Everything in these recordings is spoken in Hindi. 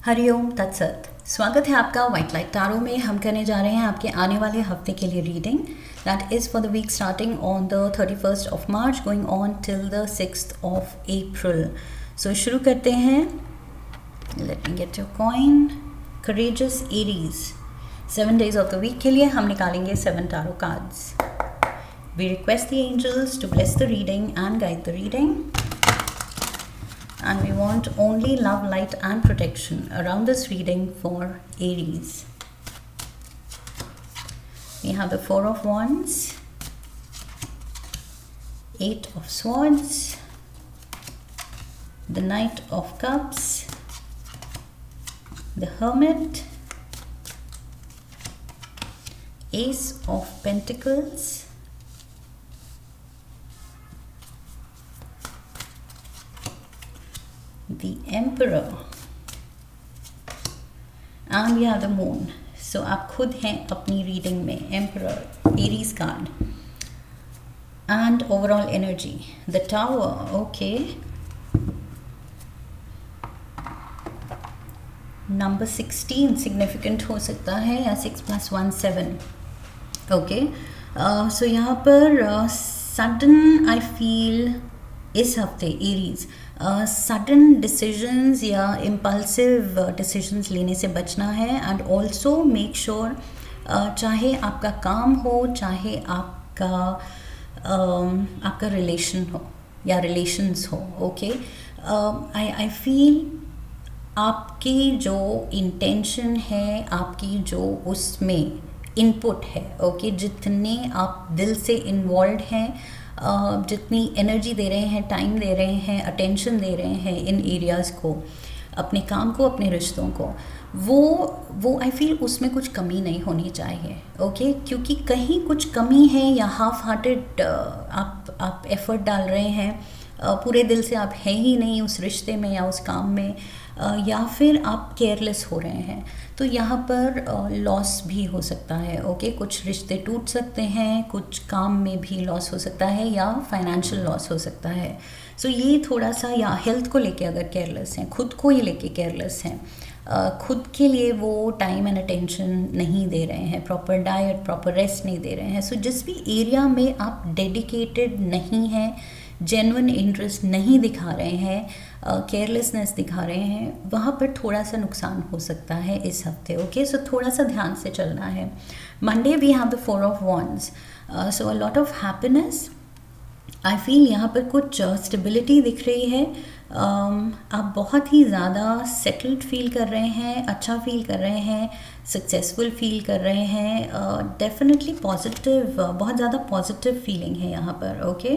हरिओम तत्सत। स्वागत है आपका वाइट लाइट टारो में। हम करने जा रहे हैं आपके आने वाले हफ्ते के लिए reading that is for the week starting on the 31st of March going on till the 6th of April. So शुरू करते हैं। Let me get your coin. Courageous Aries 7 days of the week के लिए हम निकालेंगे 7 tarot cards. We request the angels to bless the reading and guide the reading. And we want only love, light and protection around this reading for Aries. We have the 4 of Wands, 8 of Swords, the Knight of Cups, the Hermit, Ace of Pentacles, the Emperor, and we have the Moon. So आप खुद हैं अपनी रीडिंग में Emperor, Aries card, and overall energy, the Tower. Okay, number 16 significant हो सकता है या 6 + 1 7. Okay, so यहाँ पर sudden I feel इस हफ्ते एरीज सडन डिसीजंस या इम्पल्सिव डिसीजंस लेने से बचना है. एंड ऑल्सो मेक श्योर चाहे आपका काम हो चाहे आपका रिलेशन हो या रिलेशंस हो. ओके, आई फील आपकी जो इंटेंशन है, आपकी जो उसमें इनपुट है, ओके, जितने आप दिल से इन्वॉल्व हैं, जितनी एनर्जी दे रहे हैं, टाइम दे रहे हैं, अटेंशन दे रहे हैं इन एरियाज़ को, अपने काम को, अपने रिश्तों को, वो आई फील उसमें कुछ कमी नहीं होनी चाहिए. ओके, क्योंकि कहीं कुछ कमी है या हाफ हार्टेड आप एफर्ट डाल रहे हैं, पूरे दिल से आप हैं ही नहीं उस रिश्ते में या उस काम में, या फिर आप केयरलेस हो रहे हैं, तो यहाँ पर लॉस भी हो सकता है. ओके, कुछ रिश्ते टूट सकते हैं, कुछ काम में भी लॉस हो सकता है या फाइनेंशियल लॉस हो सकता है. सो ये थोड़ा सा, या हेल्थ को लेके अगर केयरलेस हैं, खुद को ही लेके केयरलेस हैं, खुद के लिए वो टाइम एंड अटेंशन नहीं दे रहे हैं, प्रॉपर डाइट, प्रॉपर रेस्ट नहीं दे रहे हैं. सो जिस भी एरिया में आप डेडिकेटेड नहीं हैं, जेन्युइन इंटरेस्ट नहीं दिखा रहे हैं, केयरलेसनेस दिखा रहे हैं, वहाँ पर थोड़ा सा नुकसान हो सकता है इस हफ्ते. ओके, सो थोड़ा सा ध्यान से चलना है. Monday we have the 4 of Wands, so a lot of happiness. I feel यहाँ पर कुछ स्टेबिलिटी दिख रही है. आप बहुत ही ज़्यादा सेटल्ड फील कर रहे हैं, अच्छा फील कर रहे हैं, सक्सेसफुल फील कर रहे हैं. डेफिनेटली पॉजिटिव, बहुत ज़्यादा पॉजिटिव फीलिंग है यहाँ पर. ओके,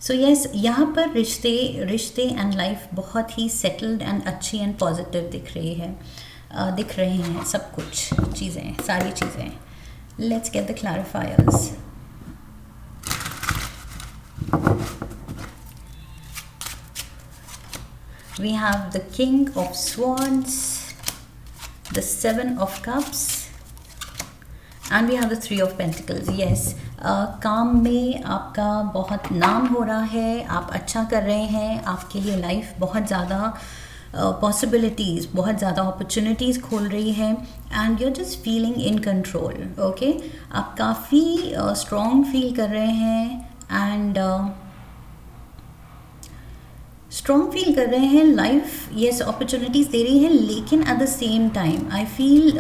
सो यस, यहाँ पर रिश्ते एंड लाइफ बहुत ही सेटल्ड एंड अच्छी एंड पॉजिटिव दिख रही है, दिख रहे हैं सब कुछ चीज़ें, सारी चीज़ें. Let's get the clarifiers. We have the King of Swords, the 7 of Cups, and we have the 3 of Pentacles. Yes, काम में आपका बहुत नाम हो रहा है, आप अच्छा कर रहे हैं, आपके लिए लाइफ बहुत ज़्यादा पॉसिबिलिटीज़, बहुत ज़्यादा अपॉर्चुनिटीज़ खोल रही है, and you are just feeling in control. Okay, आप काफ़ी स्ट्रॉन्ग फील कर रहे हैं एंड स्ट्रॉन्ग फील कर रहे हैं. लाइफ येस अपॉर्चुनिटीज़ दे रही है, लेकिन eight the same time I feel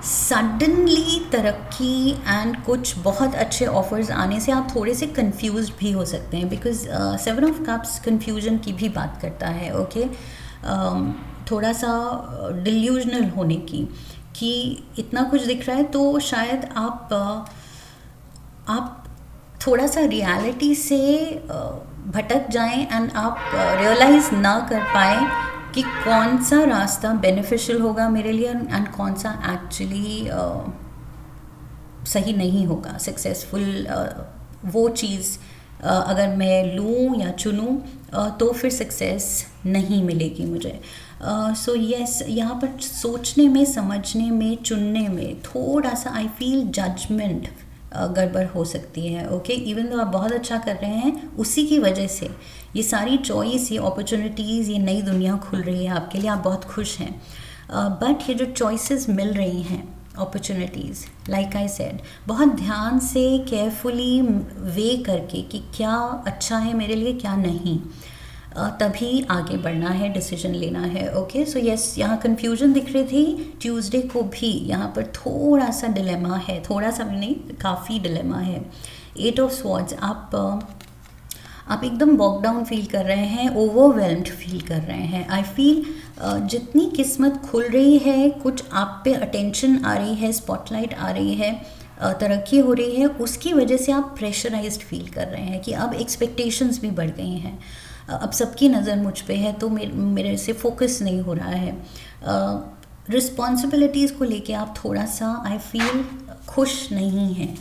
suddenly तरक्की एंड कुछ बहुत अच्छे ऑफर्स आने से आप थोड़े से कंफ्यूज्ड भी हो सकते हैं, बिकॉज 7 of Cups कन्फ्यूजन की भी बात करता है. ओके, थोड़ा सा डिल्यूजनल होने की, कि इतना कुछ दिख रहा है तो शायद आप थोड़ा सा रियलिटी से भटक जाएं एंड आप रियलाइज़ ना कर पाएँ कि कौन सा रास्ता बेनिफिशियल होगा मेरे लिए एंड कौन सा एक्चुअली सही नहीं होगा, सक्सेसफुल वो चीज़ अगर मैं लूँ या चुनूँ तो फिर सक्सेस नहीं मिलेगी मुझे. सो यस, यहाँ पर सोचने में, समझने में, चुनने में थोड़ा सा आई फील जजमेंट गड़बड़ हो सकती है। ओके, इवन तो आप बहुत अच्छा कर रहे हैं, उसी की वजह से ये सारी चॉइस, ये अपॉर्चुनिटीज़, ये नई दुनिया खुल रही है आपके लिए, आप बहुत खुश हैं। बट ये जो चॉइसेस मिल रही हैं, अपॉर्चुनिटीज़, लाइक आई सेड, बहुत ध्यान से केयरफुली वे करके कि क्या अच्छा है मेरे लिए, क्या नहीं, तभी आगे बढ़ना है, डिसीजन लेना है। ओके, सो यस, यहाँ कन्फ्यूजन दिख रही थी ट्यूसडे को भी, यहाँ पर थोड़ा सा डिलेमा है, थोड़ा सा भी नहीं, काफ़ी डिलेमा है। 8 ऑफ स्वॉर्ड्स, आप एकदम वॉक डाउन फील कर रहे हैं, ओवरवेल्म्ड फील कर रहे हैं। आई फील जितनी किस्मत खुल रही है, कुछ आप पे अटेंशन आ रही है, स्पॉटलाइट आ रही है, तरक्की हो रही है, उसकी वजह से आप प्रेशराइज्ड फील कर रहे हैं कि अब एक्सपेक्टेशंस भी बढ़ गई हैं, अब सबकी नज़र मुझ पे है, तो मेरे से फोकस नहीं हो रहा है। रिस्पॉन्सिबिलिटीज़ को लेके आप थोड़ा सा, आई फील, खुश नहीं हैं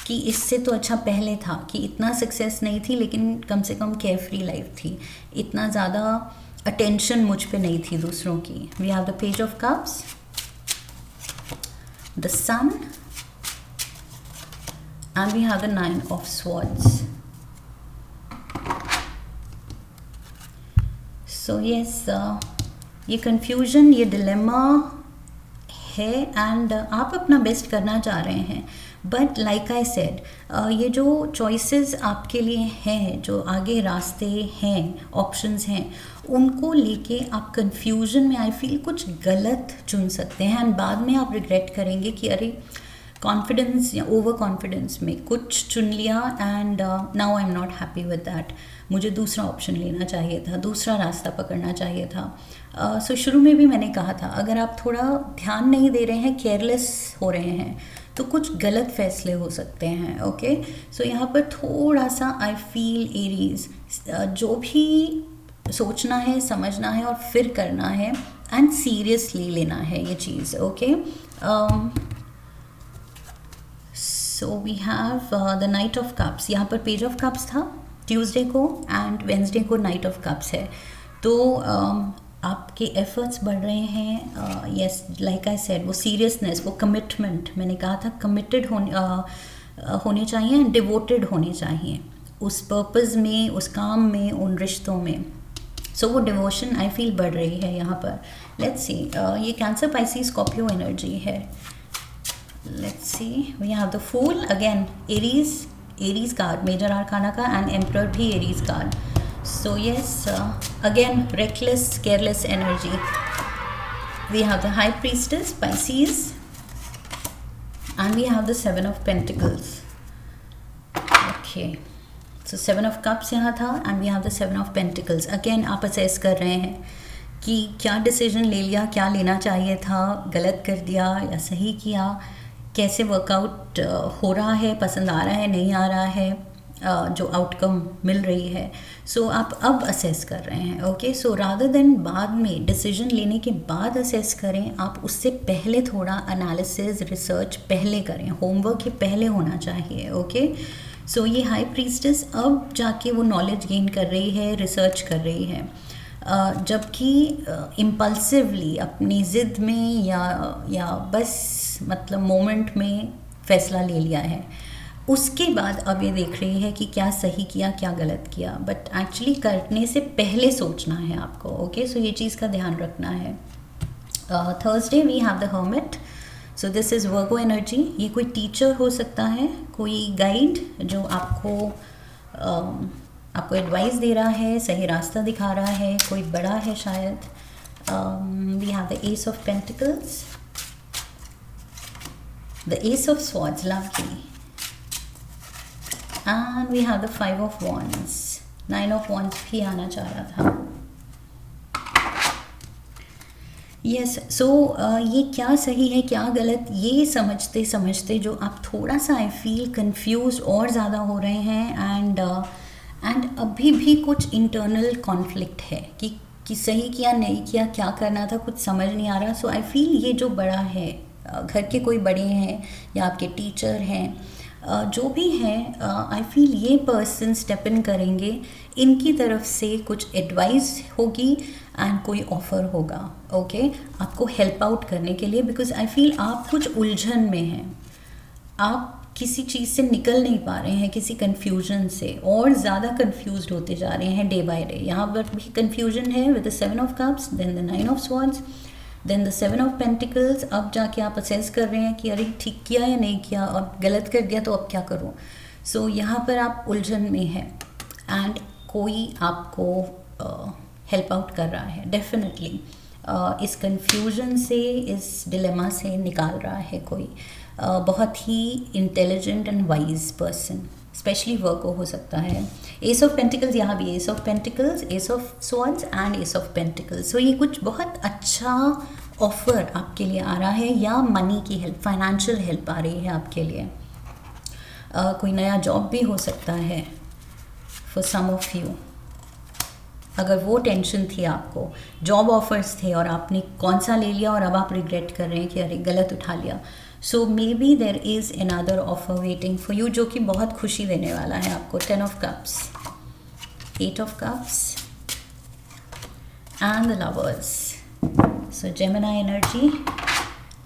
कि इससे तो अच्छा पहले था कि इतना सक्सेस नहीं थी, लेकिन कम से कम केयर फ्री लाइफ थी, इतना ज़्यादा अटेंशन मुझ पे नहीं थी दूसरों की। We have the page of cups, the sun, and we have the 9 of swords. So yes, ये कन्फ्यूजन, ये डिलेमा है, एंड आप अपना बेस्ट करना चाह रहे हैं, बट लाइक आई सेड, ये जो चॉइसेस आपके लिए हैं, जो आगे रास्ते हैं, ऑप्शंस हैं, उनको लेके आप कन्फ्यूजन में, आई फील, कुछ गलत चुन सकते हैं, एंड बाद में आप रिग्रेट करेंगे कि अरे कॉन्फिडेंस या ओवर कॉन्फिडेंस में कुछ चुन लिया, and now I am not happy with that, मुझे दूसरा ऑप्शन लेना चाहिए था, दूसरा रास्ता पकड़ना चाहिए था। सो शुरू में भी मैंने कहा था, अगर आप थोड़ा ध्यान नहीं दे रहे हैं, केयरलेस हो रहे हैं, तो कुछ गलत फैसले हो सकते हैं। ओके, सो यहाँ पर थोड़ा सा आई फील एरीज, जो भी सोचना है, समझना है और फिर करना है, एंड सीरियसली लेना है ये चीज़। Okay, so we have the knight of cups, यहाँ पर पेज ऑफ कप्स था ट्यूसडे को, एंड वेंसडे को नाइट ऑफ कप्स है। तो आपके एफर्ट्स बढ़ रहे हैं, यस, लाइक आई सेड, वो सीरियसनेस, वो कमिटमेंट, मैंने कहा था कमिटेड होने चाहिए एंड डिवोटेड होने चाहिए उस पर्पस में, उस काम में, उन रिश्तों में। सो वो डिवोशन आई फील बढ़ रही है यहाँ पर। लेट्स सी, ये कैंसर, पाइसिस, स्कॉर्पियो एनर्जी है। Let's see, we have the fool, again Aries card, major arcana का, एंड एम्परर भी Aries card. So yes, again reckless, careless energy. We have the High Priestess, Pisces, and we have the 7 of Pentacles. Okay, so 7 of Cups यहाँ था, and we have the 7 of Pentacles. Again आप assess कर रहे हैं कि क्या डिसीजन ले लिया, क्या लेना चाहिए था, गलत कर दिया या सही किया, कैसे वर्कआउट हो रहा है, पसंद आ रहा है, नहीं आ रहा है, जो आउटकम मिल रही है। सो आप अब असेस कर रहे हैं। ओके, सो रादर देन बाद में डिसीजन लेने के बाद असेस करें, आप उससे पहले थोड़ा एनालिसिस, रिसर्च पहले करें, होमवर्क ये पहले होना चाहिए। ओके, सो ये हाई प्रीस्टेस अब जाके वो नॉलेज गेन कर रही है, रिसर्च कर रही है, जबकि इम्पल्सिवली अपनी ज़िद में या बस मतलब मोमेंट में फ़ैसला ले लिया है। उसके बाद अब ये देख रही है कि क्या सही किया, क्या गलत किया, बट एक्चुअली करने से पहले सोचना है आपको। ओके, सो ये चीज़ का ध्यान रखना है। Thursday we have the hermit, so this is Virgo energy. ये कोई टीचर हो सकता है, कोई गाइड जो आपको एडवाइस दे रहा है, सही रास्ता दिखा रहा है, कोई बड़ा है शायद। We have the ace of pentacles, the ace of swords, lovely, and we have the 5 of wands, 9 of wands भी आना चाह रहा था। यस, सो ये क्या सही है, क्या गलत, ये समझते समझते जो आप थोड़ा सा आई फील कंफ्यूज और ज़्यादा हो रहे हैं, एंड अभी भी कुछ इंटरनल कॉन्फ्लिक्ट है कि सही किया, नहीं किया, क्या करना था, कुछ समझ नहीं आ रहा। सो आई फील ये जो बड़ा है, घर के कोई बड़े हैं या आपके टीचर हैं, जो भी हैं, आई फील ये पर्सन स्टेप इन करेंगे, इनकी तरफ से कुछ एडवाइस होगी एंड कोई ऑफ़र होगा। ओके, आपको हेल्प आउट करने के लिए, बिकॉज आई फील आप कुछ उलझन में हैं, आप किसी चीज़ से निकल नहीं पा रहे हैं, किसी कन्फ्यूजन से, और ज़्यादा कन्फ्यूज्ड होते जा रहे हैं डे बाय डे। यहाँ पर भी कन्फ्यूजन है with the 7 of cups, then the 9 of swords, then the 7 of pentacles. अब जाके आप असेस कर रहे हैं कि अरे ठीक किया या नहीं किया, अब गलत कर दिया तो अब क्या करूँ। सो यहाँ पर आप उलझन में हैं एंड कोई आपको हेल्प आउट कर रहा है डेफिनेटली। इस कन्फ्यूजन से, इस डिलेमा से निकाल रहा है कोई बहुत ही intelligent and wise person, specially Virgo हो सकता है। एस ऑफ पेंटिकल्स, यहाँ भी ace of pentacles, ace of swords and ace of pentacles. So ये कुछ बहुत अच्छा ऑफर आपके लिए आ रहा है, या मनी की हेल्प, फाइनेंशियल हेल्प आ रही है आपके लिए। कोई नया जॉब भी हो सकता है फॉर सम ऑफ यू। अगर वो टेंशन थी आपको, जॉब ऑफर्स थे और आपने कौन सा ले लिया और अब आप रिग्रेट कर रहे हैं कि अरे गलत उठा लिया, so maybe there is another offer waiting for you जो कि बहुत खुशी देने वाला है आपको। 10 of cups, 8 of cups and the lovers. So Gemini energy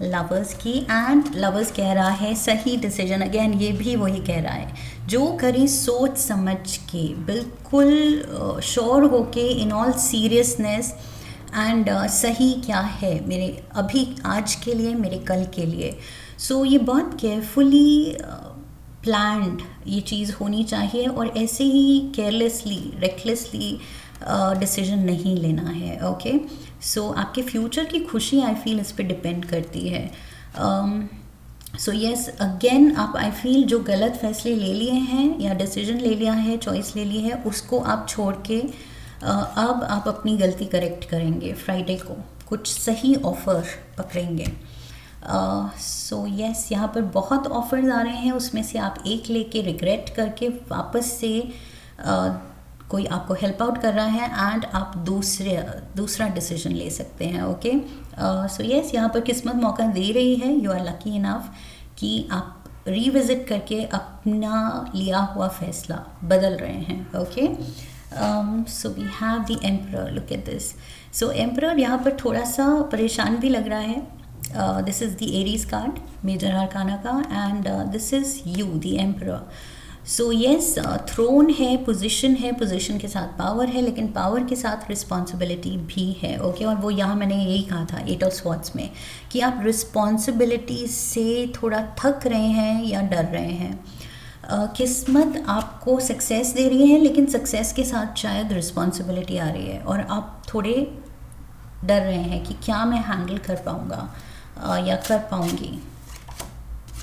lovers की, एंड लवर्स कह रहा है सही डिसीजन। अगेन ये भी वही कह रहा है, जो करें सोच समझ के, बिल्कुल श्योर होके, इन ऑल सीरियसनेस एंड सही क्या है मेरे अभी आज के लिए, मेरे कल के लिए। सो ये बहुत केयरफुली प्लान्ड ये चीज़ होनी चाहिए, और ऐसे ही केयरलेसली, रेकलेसली डिसीजन नहीं लेना है। ओके, सो आपके फ्यूचर की खुशी आई फील इस पर डिपेंड करती है। सो येस, अगेन आप आई फील जो गलत फैसले ले लिए हैं या डिसीजन ले लिया है, चॉइस ले ली है, उसको आप छोड़ के अब आप अपनी गलती करेक्ट करेंगे। फ्राइडे को कुछ सही ऑफ़र पकड़ेंगे। सो येस, यहाँ पर बहुत ऑफर्स आ रहे हैं, उसमें से आप एक लेके रिग्रेट करके वापस से कोई आपको हेल्प आउट कर रहा है एंड आप दूसरा डिसीजन ले सकते हैं। ओके, सो येस, यहाँ पर किस्मत मौका दे रही है, यू आर लकी इनफ कि आप रिविजिट करके अपना लिया हुआ फैसला बदल रहे हैं। Okay, so we have the emperor, look at this. So emperor यहाँ पर थोड़ा सा परेशान भी लग रहा है। This is the Aries card, major arcana का, and this is you the emperor. So yes, throne है, पोजीशन के साथ पावर है, लेकिन पावर के साथ रिस्पॉन्सिबिलिटी भी है। ओके, और वो यहाँ मैंने यही कहा था 8 ऑफ स्वॉर्ड्स में कि आप रिस्पॉन्सिबिलिटी से थोड़ा थक रहे हैं या डर रहे हैं। किस्मत आपको सक्सेस दे रही है, लेकिन सक्सेस के साथ शायद रिस्पॉन्सिबिलिटी आ रही है और आप थोड़े डर रहे हैं कि क्या मैं हैंडल कर पाऊँगा या कर पाऊँगी।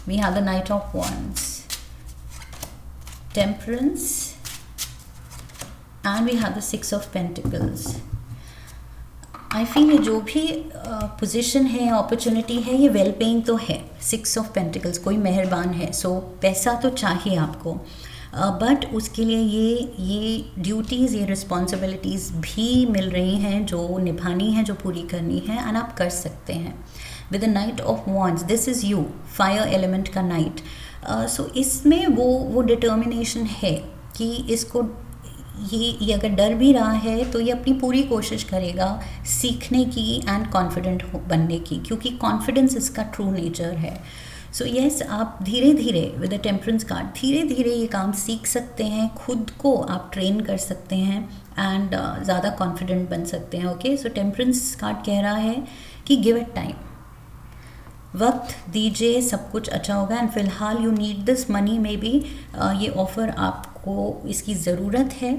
We have the knight of wands, temperance, and we have the 6 of pentacles. I feel ये जो भी पोजीशन है, अपॉर्चुनिटी है, ये वेल पेइंग तो है। 6 ऑफ पेंटिकल्स, कोई मेहरबान है, सो पैसा तो चाहिए आपको, बट उसके लिए ये ड्यूटीज़, ये रिस्पॉन्सिबिलिटीज़ भी मिल रही हैं जो निभानी है, जो पूरी करनी है, एंड आप कर सकते हैं। With the knight of wands, this is you, fire element का नाइट। सो इसमें वो डिटर्मिनेशन है कि इसको ये अगर डर भी रहा है तो ये अपनी पूरी कोशिश करेगा सीखने की एंड कॉन्फिडेंट बनने की, क्योंकि कॉन्फिडेंस इसका ट्रू नेचर है। सो येस, आप धीरे धीरे विद द टेम्परेंस कार्ड धीरे धीरे ये काम सीख सकते हैं, खुद को आप ट्रेन कर सकते हैं एंड ज़्यादा कॉन्फिडेंट बन सकते हैं। ओके, सो टेम्परेंस कार्ड कह रहा है कि गिव इट टाइम, वक्त दीजिए, सब कुछ अच्छा होगा। एंड फिलहाल you need this money, may be ये ऑफ़र आपको इसकी ज़रूरत है,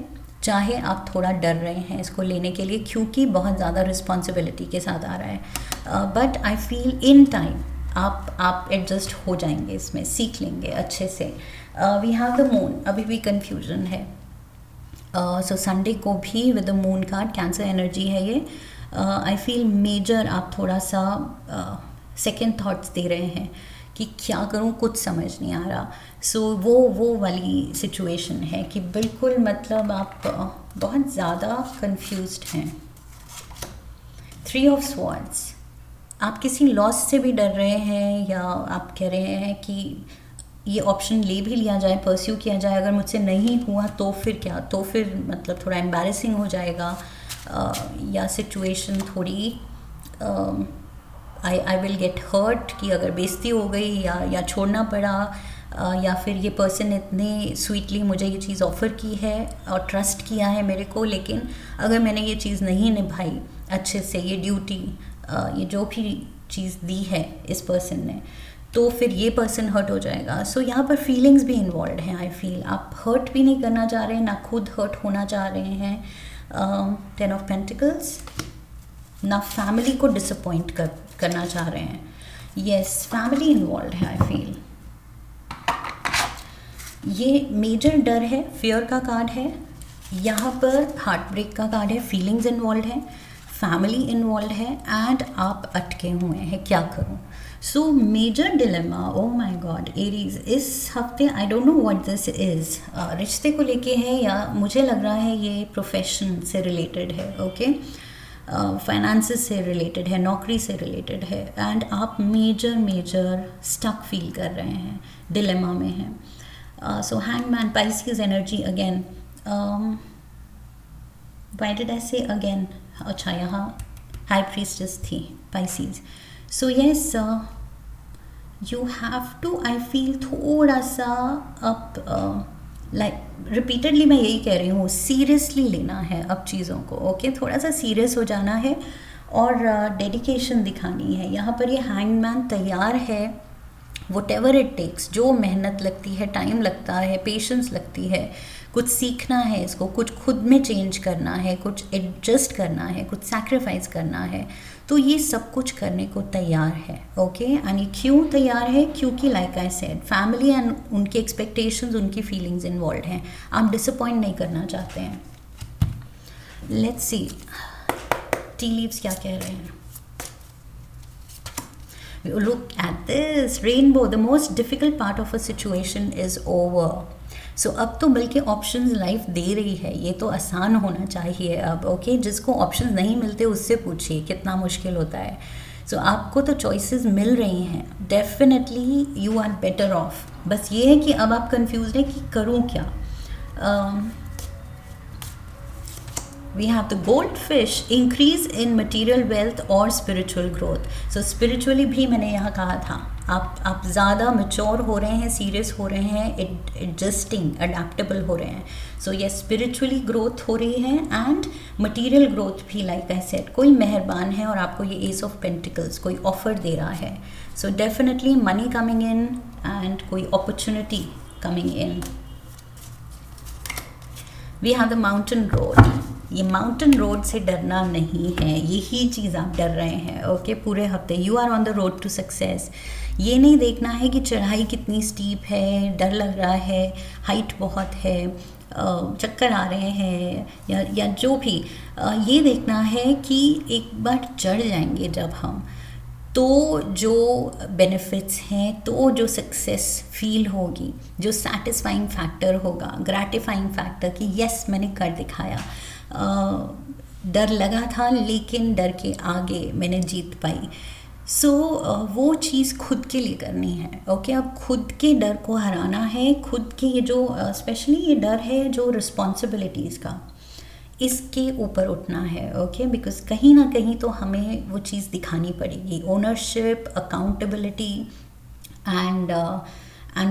चाहे आप थोड़ा डर रहे हैं इसको लेने के लिए, क्योंकि बहुत ज़्यादा रिस्पॉन्सिबिलिटी के साथ आ रहा है। But I feel in time आप एडजस्ट हो जाएंगे, इसमें सीख लेंगे अच्छे से। वी हैव द मून, अभी भी कन्फ्यूजन है। सो संडे को भी with the moon card, cancer energy है ये। आई फील मेजर आप थोड़ा सा सेकेंड थॉट्स दे रहे हैं कि क्या करूं, कुछ समझ नहीं आ रहा। सो वो वाली सिचुएशन है कि बिल्कुल मतलब आप बहुत ज़्यादा कंफ्यूज्ड हैं। 3 ऑफ स्वॉर्ड्स, आप किसी लॉस से भी डर रहे हैं, या आप कह रहे हैं कि ये ऑप्शन ले भी लिया जाए, परस्यू किया जाए, अगर मुझसे नहीं हुआ तो फिर क्या, तो फिर मतलब थोड़ा एम्बैरेसिंग हो जाएगा, या सिचुएशन थोड़ी आई विल गेट हर्ट कि अगर बेइज्जती हो गई या छोड़ना पड़ा, या फिर ये पर्सन इतने स्वीटली मुझे ये चीज़ ऑफ़र की है और ट्रस्ट किया है मेरे को, लेकिन अगर मैंने ये चीज़ नहीं निभाई अच्छे से, ये ड्यूटी, ये जो भी चीज़ दी है इस पर्सन ने, तो फिर ये पर्सन हर्ट हो जाएगा। सो यहाँ पर फीलिंग्स भी इन्वॉल्व हैं। आई फील आप हर्ट भी नहीं करना चाह रहे हैं, ना खुद हर्ट होना चाह रहे हैं। 10 ऑफ पेंटिकल्स, ना फैमिली को डिसअपॉइंट करना चाह रहे हैं। यस, फैमिली इन्वॉल्व है आई फील। ये मेजर डर है, फियर का कार्ड है। यहाँ पर हार्ट ब्रेक का कार्ड है, फीलिंग्स इन्वॉल्व है, फैमिली इन्वॉल्व है, एंड आप अटके हुए हैं, क्या करूँ। So major dilemma, oh my god Aries, इस हफ्ते I don't know what this is, रिश्ते को लेके है या मुझे लग रहा है ये प्रोफेशन से रिलेटेड है, ओके, फाइनेंसेस से रिलेटेड है, नौकरी से रिलेटेड है, एंड आप मेजर स्टक फील कर रहे हैं, डिलेमा में हैं। So hangman, Pisces energy again, why did I say again, अच्छा यहाँ हाई प्रीस्टेस थी, Pisces. So yes, you have to, I feel थोड़ा सा अब लाइक रिपीटेडली मैं यही कह रही हूँ, सीरियसली लेना है अब चीज़ों को, ओके, थोड़ा सा सीरियस हो जाना है और डेडिकेशन दिखानी है। यहाँ पर ये हैंगमैन तैयार है, व्हाटएवर इट टेक्स, जो मेहनत लगती है, टाइम लगता है, पेशेंस लगती है, कुछ सीखना है इसको, कुछ खुद में चेंज करना है, कुछ एडजस्ट करना है, कुछ सैक्रिफाइस करना है, तो ये सब कुछ करने को तैयार है, ओके। एंड ये क्यों तैयार है, क्योंकि like I said, family and उनके एक्सपेक्टेशंस, उनकी फीलिंग्स इन्वॉल्व हैं, आप डिसअपॉइंट नहीं करना चाहते हैं। लेट्स सी टी लीव्स क्या कह रहे हैं। Look at this rainbow, the most difficult part of a situation is over. So अब तो बल्कि ऑप्शंस लाइफ दे रही है, ये तो आसान होना चाहिए अब, ओके। जिसको ऑप्शंस नहीं मिलते उससे पूछिए कितना मुश्किल होता है। सो आपको तो चॉइसेस मिल रही हैं, definitely you are better off. बस ये है कि अब आप कंफ्यूज हैं कि करूँ क्या। We have the goldfish, increase in material wealth और spiritual growth. So spiritually भी मैंने यहाँ कहा था, आप ज़्यादा mature हो रहे हैं, serious हो रहे हैं, adjusting, adaptable हो रहे हैं। So yes, spiritually growth हो रही है and material growth भी, like I said, कोई मेहरबान है और आपको ये Ace of Pentacles कोई offer दे रहा है। So definitely money coming in and कोई opportunity coming in. We have the mountain road. ये माउंटेन रोड से डरना नहीं है, यही चीज़ आप डर रहे हैं, ओके। पूरे हफ्ते you are on the road to success. ये नहीं देखना है कि चढ़ाई कितनी स्टीप है, डर लग रहा है, हाइट बहुत है, चक्कर आ रहे हैं या जो भी, ये देखना है कि एक बार चढ़ जाएंगे जब हम, तो जो बेनिफिट्स हैं, तो जो सक्सेस फील होगी, जो सेटिस्फाइंग फैक्टर होगा, ग्रैटिफाइंग फैक्टर कि यस मैंने कर दिखाया, डर लगा था लेकिन डर के आगे मैंने जीत पाई। सो वो चीज़ खुद के लिए करनी है, ओके। अब खुद के डर को हराना है, खुद के ये जो स्पेशली ये डर है जो रिस्पॉन्सिबिलिटीज़ का, इसके ऊपर उठना है, ओके। बिकॉज कहीं ना कहीं तो हमें वो चीज़ दिखानी पड़ेगी, ओनरशिप, अकाउंटेबिलिटी एंड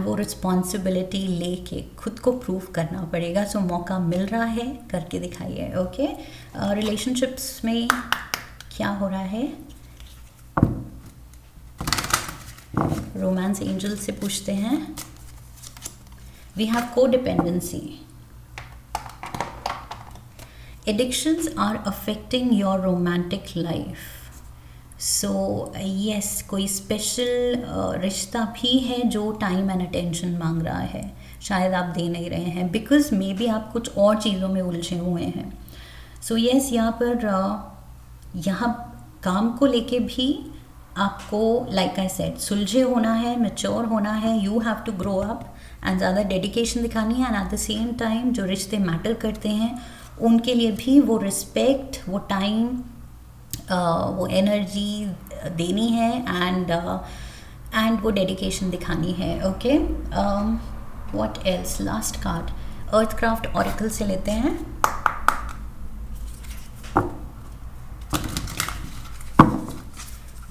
वो रिस्पॉन्सिबिलिटी लेके खुद को प्रूव करना पड़ेगा। सो मौका मिल रहा है, करके दिखाइए, ओके। रिलेशनशिप्स में क्या हो रहा है, रोमांस एंजल से पूछते हैं। We have codependency, addictions are affecting your romantic life. So yes, कोई स्पेशल रिश्ता भी है जो टाइम एंड अटेंशन मांग रहा है, शायद आप दे नहीं रहे हैं, बिकॉज मे बी आप कुछ और चीज़ों में उलझे हुए हैं। सो यस, यहाँ पर यहाँ काम को लेके भी आपको लाइक आई सेड सुलझे होना है, मैच्योर होना है, you have to grow up and ज़्यादा डेडिकेशन दिखानी है। And at the same time जो रिश्ते मैटर करते हैं उनके लिए भी वो रिस्पेक्ट, वो टाइम, वो एनर्जी देनी है एंड वो डेडिकेशन दिखानी है, okay. What else, last card Earthcraft Oracle से लेते हैं।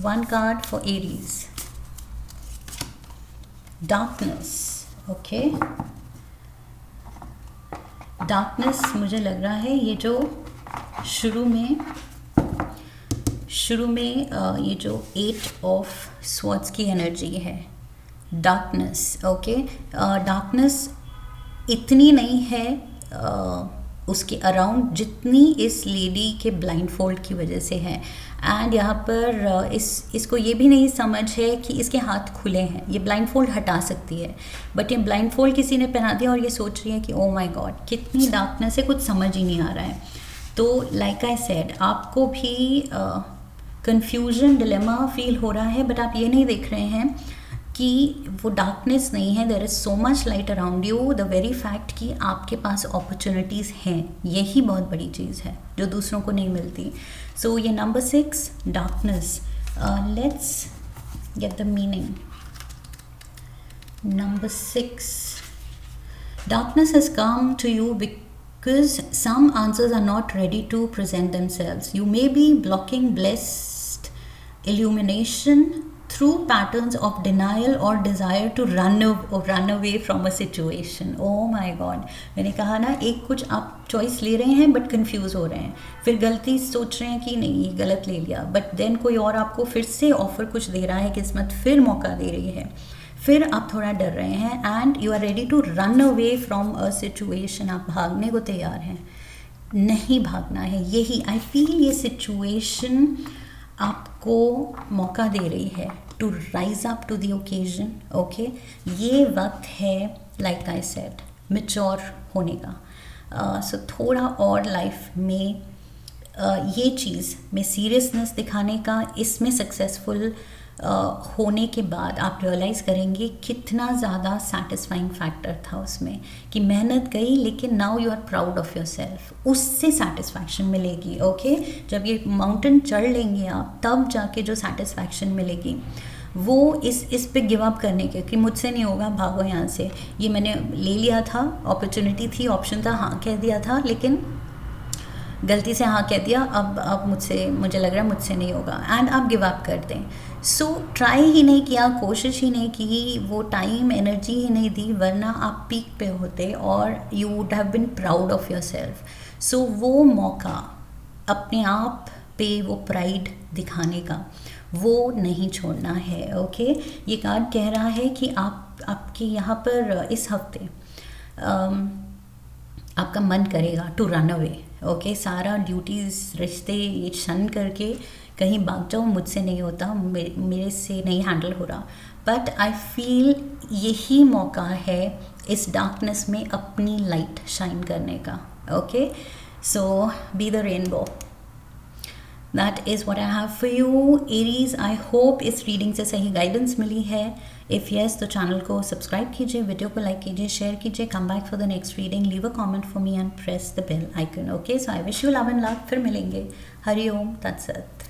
One card for Aries, darkness, okay, darkness मुझे लग रहा है ये जो शुरू में ये जो 8 ऑफ स्वॉर्ड्स की एनर्जी है, डार्कनेस। ओके, डार्कनेस इतनी नहीं है उसके अराउंड जितनी इस लेडी के ब्लाइंड फोल्ड की वजह से है। एंड यहाँ पर इसको ये भी नहीं समझ है कि इसके हाथ खुले हैं, ये ब्लाइंड फोल्ड हटा सकती है, बट ये ब्लाइंड फोल्ड किसी ने पहना दिया और ये सोच रही है कि ओ माय गॉड कितनी डार्कनेस है, कुछ समझ ही नहीं आ रहा है। तो लाइक आई सेड, आपको भी कन्फ्यूजन डिलेमा फील हो रहा है, बट आप ये नहीं देख रहे हैं कि वो डार्कनेस नहीं है, there is so much light around you. The very fact कि आपके पास अपॉर्चुनिटीज़ हैं, यही बहुत बड़ी चीज़ है जो दूसरों को नहीं मिलती। सो ये number 6 darkness, let's get the meaning. Number 6, darkness has come to you because some answers are not ready to present themselves. You may be blocking blessed illumination through patterns of denial or desire to run away from a situation. Oh my God, मैंने कहा ना, एक कुछ आप चॉइस ले रहे हैं बट कंफ्यूज हो रहे हैं, फिर गलती सोच रहे हैं कि नहीं ये गलत ले लिया, बट देन कोई और आपको फिर से ऑफर कुछ दे रहा है, किस्मत फिर मौका दे रही है, फिर आप थोड़ा डर रहे हैं and you are ready to run away from a situation. आप भागने को तैयार हैं, नहीं भागना है। यही आई फील ये सिचुएशन आपको मौका दे रही है to rise up to the occasion. Okay, ये वक्त है लाइक आई सेड मैच्योर होने का। सो थोड़ा और लाइफ में ये चीज़ में सीरियसनेस दिखाने का, इसमें सक्सेसफुल होने के बाद आप रियलाइज़ करेंगे कितना ज़्यादा सेटिस्फाइंग फैक्टर था उसमें, कि मेहनत गई लेकिन now you are proud of yourself, उससे सेटिस्फैक्शन मिलेगी। ओके, जब ये माउंटेन चढ़ लेंगे आप, तब जाके जो सेटिस्फैक्शन मिलेगी वो इस पे गिव अप करने के कि मुझसे नहीं होगा, भागो यहाँ से, ये मैंने ले लिया था, अपॉर्चुनिटी थी, ऑप्शन था, हाँ कह दिया था, लेकिन गलती से हाँ कह दिया, अब मुझे लग रहा है मुझसे नहीं होगा, एंड आप गिव अप कर दें। सो ट्राई ही नहीं किया, कोशिश ही नहीं की, वो टाइम एनर्जी ही नहीं दी, वरना आप पीक पे होते और you would have been proud of yourself. So वो मौका, अपने आप पे वो प्राइड दिखाने का, वो नहीं छोड़ना है। ओके, ये कार्ड कह रहा है कि आपके यहाँ पर इस हफ्ते आपका मन करेगा टू रन अवे। ओके, सारा ड्यूटीज़, रिश्ते ये शन करके कहीं भाग जाओ, मुझसे नहीं होता, मेरे से नहीं हैंडल हो रहा, बट आई फील यही मौका है इस डार्कनेस में अपनी लाइट शाइन करने का। Okay, so be the rainbow. That is what I have for you Aries. I hope इस रीडिंग से सही गाइडेंस मिली है। इफ़ येस तो चैनल को सब्सक्राइब कीजिए, वीडियो को लाइक कीजिए, शेयर कीजिए, come back for the next reading, leave a comment for me and press the bell icon. Okay, so I wish you love and luck. फिर मिलेंगे। हरि ओम तत्सत।